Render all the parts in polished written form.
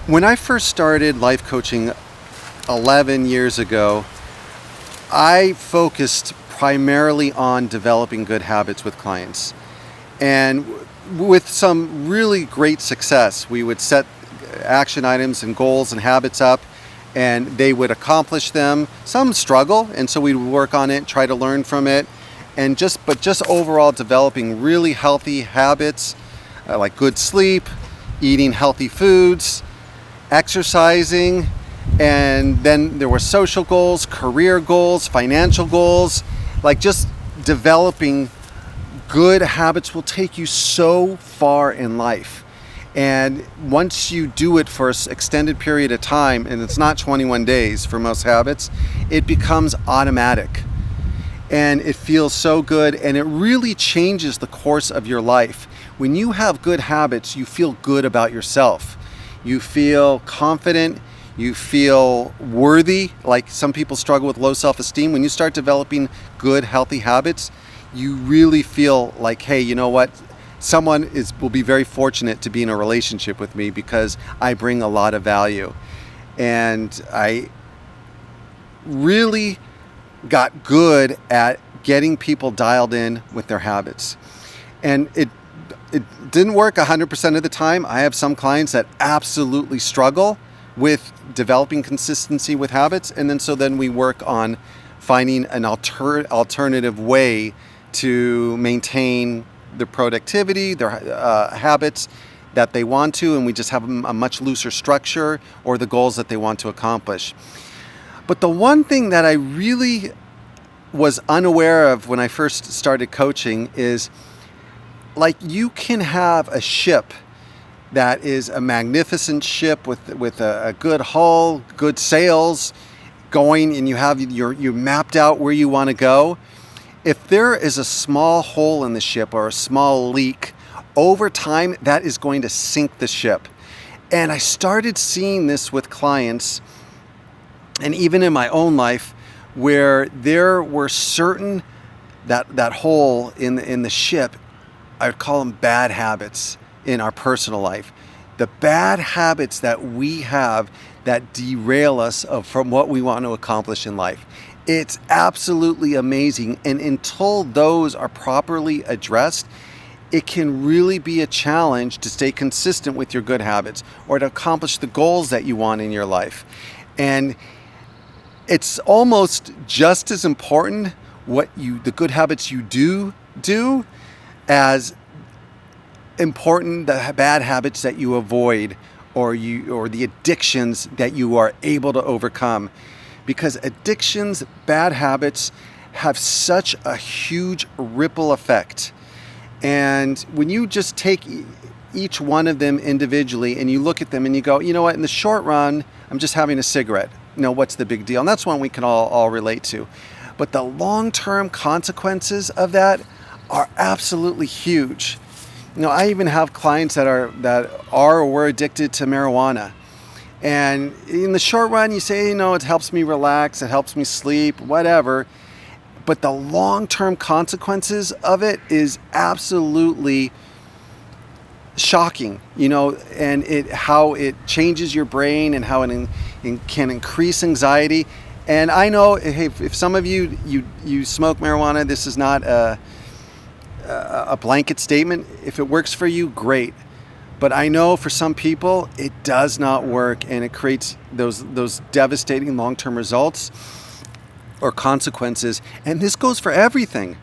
When I first started life coaching 11 years ago, I focused primarily on developing good habits with clients. And with some really great success, we would set action items and goals and habits up, and they would accomplish them. Some struggle, and so we'd work on it, try to learn from it, and just overall developing really healthy habits, like good sleep, eating healthy foods, exercising, and then there were social goals, career goals, financial goals. Like, just developing good habits will take you so far in life. And once you do it for an extended period of time, and it's not 21 days for most habits, it becomes automatic. And it feels so good, and it really changes the course of your life. When you have good habits, you feel good about yourself. You feel confident, you feel worthy. Like, some people struggle with low self-esteem. When you start developing good, healthy habits, you really feel like, hey, you know what? Someone will be very fortunate to be in a relationship with me because I bring a lot of value. And I really got good at getting people dialed in with their habits. And it didn't work 100% of the time. I have some clients that absolutely struggle with developing consistency with habits, and then we work on finding an alternative way to maintain their productivity, their habits that they want to, and we just have a much looser structure, or the goals that they want to accomplish. But the one thing that I really was unaware of when I first started coaching is, like, you can have a ship that is a magnificent ship with a good hull, good sails going, and you mapped out where you want to go. If there is a small hole in the ship or a small leak, over time that is going to sink the ship. And I started seeing this with clients, and even in my own life, where there were certain that hole in the ship. I would call them bad habits in our personal life. The bad habits that we have that derail us from what we want to accomplish in life. It's absolutely amazing. And until those are properly addressed, it can really be a challenge to stay consistent with your good habits or to accomplish the goals that you want in your life. And it's almost just as important the good habits you do as important the bad habits that you avoid, or the addictions that you are able to overcome. Because addictions, bad habits, have such a huge ripple effect. And when you just take each one of them individually and you look at them and you go, you know what, in the short run, I'm just having a cigarette. What's the big deal? And that's one we can all relate to. But the long-term consequences of that are absolutely huge. I even have clients that are or were addicted to marijuana. And in the short run, you say, it helps me relax, it helps me sleep, whatever. But the long-term consequences of it is absolutely shocking, and how it changes your brain and how it can increase anxiety. And I know, hey, if some of you smoke marijuana, this is not a blanket statement. If it works for you, great. But I know for some people, it does not work, and it creates those devastating long-term results or consequences. And this goes for everything.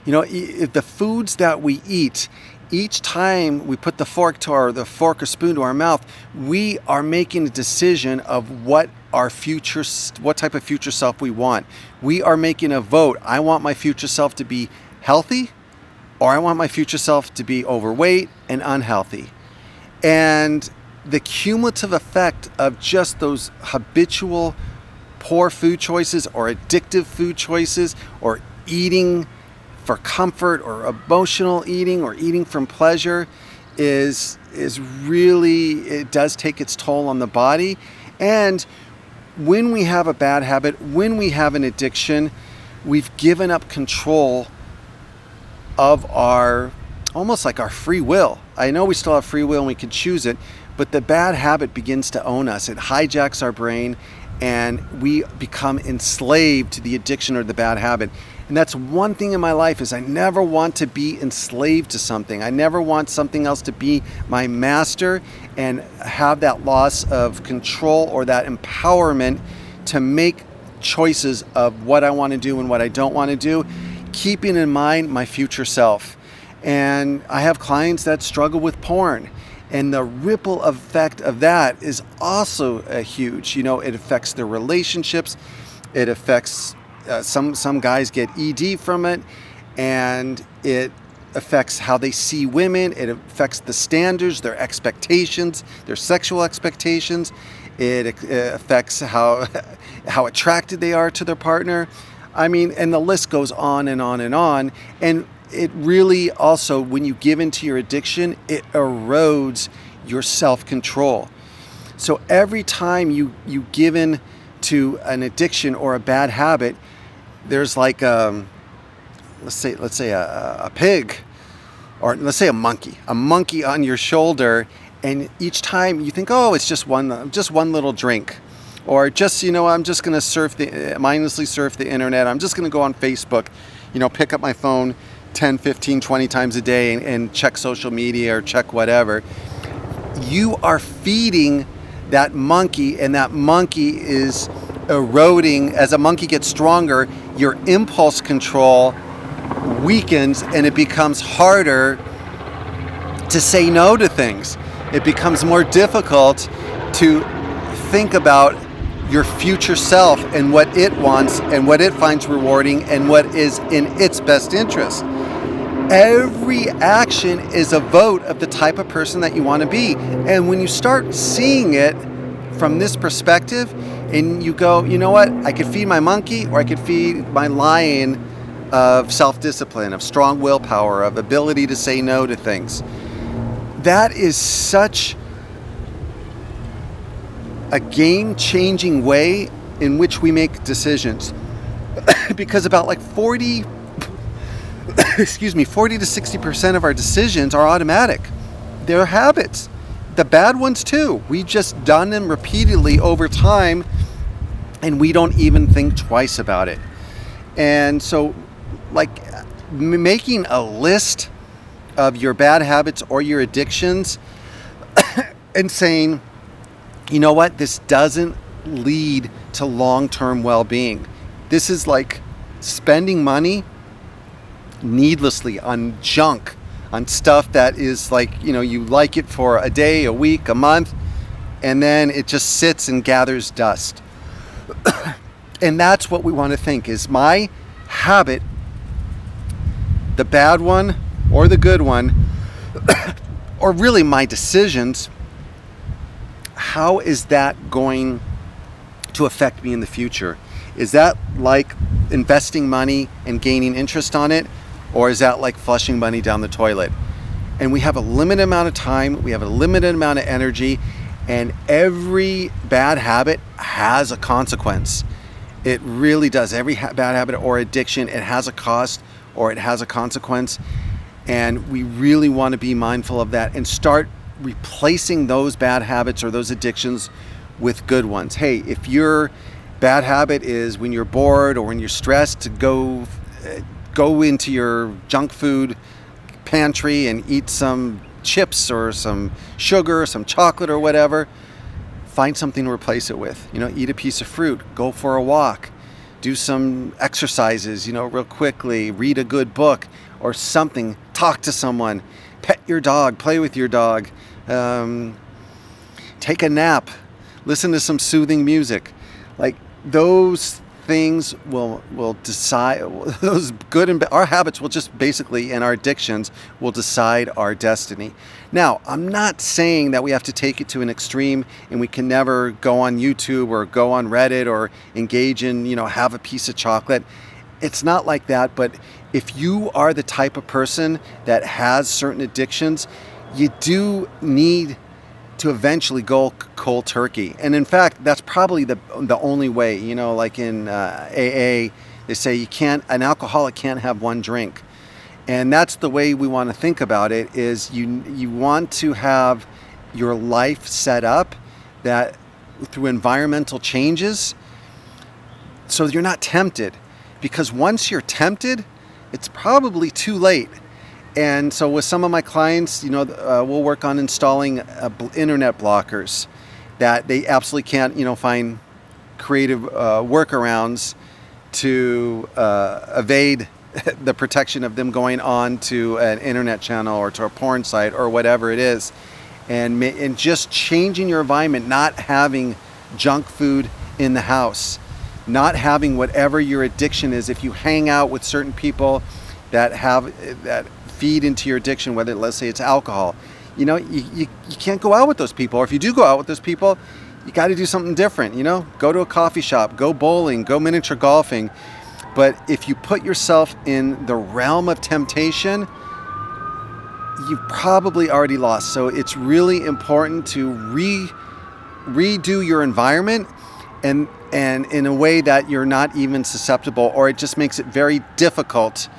If the foods that we eat, each time we put the fork or spoon to our mouth, we are making a decision of what type of future self we want. We are making a vote. I want my future self to be healthy, or I want my future self to be overweight and unhealthy. And the cumulative effect of just those habitual poor food choices or addictive food choices, or eating for comfort, or emotional eating, or eating from pleasure is really, it does take its toll on the body. And when we have a bad habit, when we have an addiction, we've given up control of almost like our free will. I know we still have free will and we can choose it, but the bad habit begins to own us. It hijacks our brain, and we become enslaved to the addiction or the bad habit. And that's one thing in my life, is I never want to be enslaved to something. I never want something else to be my master and have that loss of control or that empowerment to make choices of what I want to do and what I don't want to do, keeping in mind my future self. And I have clients that struggle with porn, and the ripple effect of that is also huge. It affects their relationships. It affects some guys get ED from it, and it affects how they see women. It affects the standards, their expectations, their sexual expectations. It affects how attracted they are to their partner. And the list goes on and on and on. And it really also, when you give into your addiction, it erodes your self-control. So every time you give in to an addiction or a bad habit, there's like let's say a pig, or let's say a monkey on your shoulder, and each time you think, oh, it's just one little drink, or just I'm just going to mindlessly surf the internet. I'm just going to go on Facebook, pick up my phone 10, 15, 20 times a day and check social media or check whatever. You are feeding that monkey, and that monkey is eroding. As a monkey gets stronger, your impulse control weakens, and it becomes harder to say no to things. It becomes more difficult to think about your future self and what it wants and what it finds rewarding and what is in its best interest. Every action is a vote of the type of person that you want to be. And when you start seeing it from this perspective, and you go, you know what, I could feed my monkey, or I could feed my lion of self-discipline, of strong willpower, of ability to say no to things. That is such a game-changing way in which we make decisions. Because about 40 to 60% of our decisions are automatic. They're habits. The bad ones too. We've just done them repeatedly over time, and we don't even think twice about it. And so, making a list of your bad habits or your addictions and saying, you know what, this doesn't lead to long-term well-being. This is like spending money needlessly on junk, on stuff that is you like it for a day, a week, a month, and then it just sits and gathers dust. And that's what we want to think, is my habit, the bad one or the good one, or really my decisions, how is that going to affect me in the future? Is that like investing money and gaining interest on it? Or is that like flushing money down the toilet? And we have a limited amount of time, we have a limited amount of energy, and every bad habit has a consequence. It really does. Every bad habit or addiction, it has a cost or it has a consequence. And we really want to be mindful of that and start replacing those bad habits or those addictions with good ones. Hey, if your bad habit is when you're bored or when you're stressed to go into your junk food pantry and eat some chips or some sugar, some chocolate or whatever, find something to replace it with. Eat a piece of fruit, go for a walk, do some exercises, real quickly, read a good book or something, talk to someone, pet your dog, play with your dog, take a nap, listen to some soothing music. Those things will decide, those good and our habits will just basically, and our addictions will decide our destiny. Now, I'm not saying that we have to take it to an extreme and we can never go on YouTube or go on Reddit or engage in, have a piece of chocolate. It's not like that, but if you are the type of person that has certain addictions, you do need to eventually go cold turkey. And in fact, that's probably the only way, like in AA, they say an alcoholic can't have one drink. And that's the way we want to think about it, is you want to have your life set up that through environmental changes, so you're not tempted. Because once you're tempted, it's probably too late. And so with some of my clients, we'll work on installing internet blockers that they absolutely can't, find creative workarounds to evade the protection of them going on to an internet channel or to a porn site or whatever it is. And just changing your environment, not having junk food in the house, not having whatever your addiction is. If you hang out with certain people that feed into your addiction, whether let's say it's alcohol, you can't go out with those people. Or if you do go out with those people, you got to do something different. Go to a coffee shop, go bowling, go miniature golfing. But if you put yourself in the realm of temptation, you've probably already lost. So it's really important to redo your environment and in a way that you're not even susceptible, or it just makes it very difficult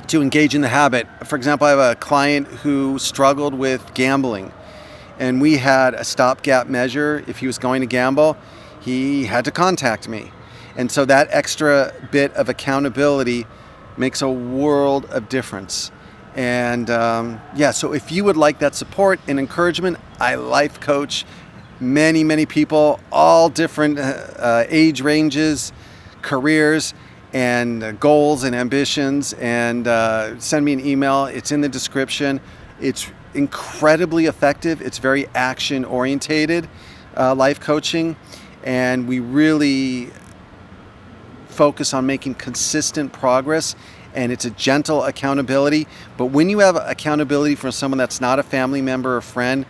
to engage in the habit. For example, I have a client who struggled with gambling, and we had a stopgap measure. If he was going to gamble, he had to contact me. And so that extra bit of accountability makes a world of difference. And so if you would like that support and encouragement, I life coach many people, all different age ranges, careers, and goals and ambitions. And send me an email. It's in the description. It's incredibly effective. It's very action orientated life coaching, and we really focus on making consistent progress. And it's a gentle accountability. But when you have accountability from someone that's not a family member or friend,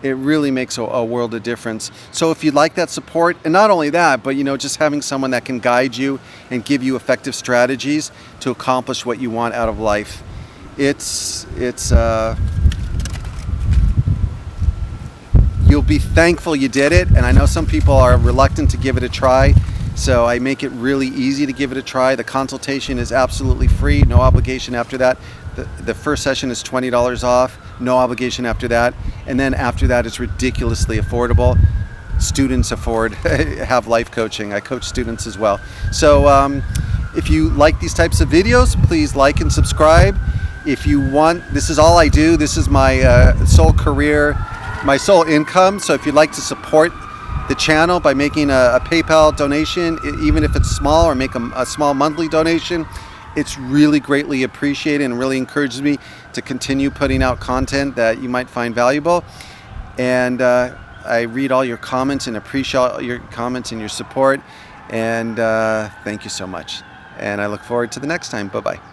it really makes a world of difference. So if you'd like that support, and not only that, but just having someone that can guide you and give you effective strategies to accomplish what you want out of life, it's you'll be thankful you did it. And I know some people are reluctant to give it a try. So I make it really easy to give it a try. The consultation is absolutely free, no obligation after that. The first session is $20 off, no obligation after that. And then after that, it's ridiculously affordable. Students have life coaching. I coach students as well. So if you like these types of videos, please like and subscribe. If you want, this is all I do. This is my sole career, my sole income. So if you'd like to support the channel by making a PayPal donation, even if it's small, or make a small monthly donation, it's really greatly appreciated and really encourages me to continue putting out content that you might find valuable. And I read all your comments and appreciate all your comments and your support. And thank you so much. And I look forward to the next time. Bye-bye.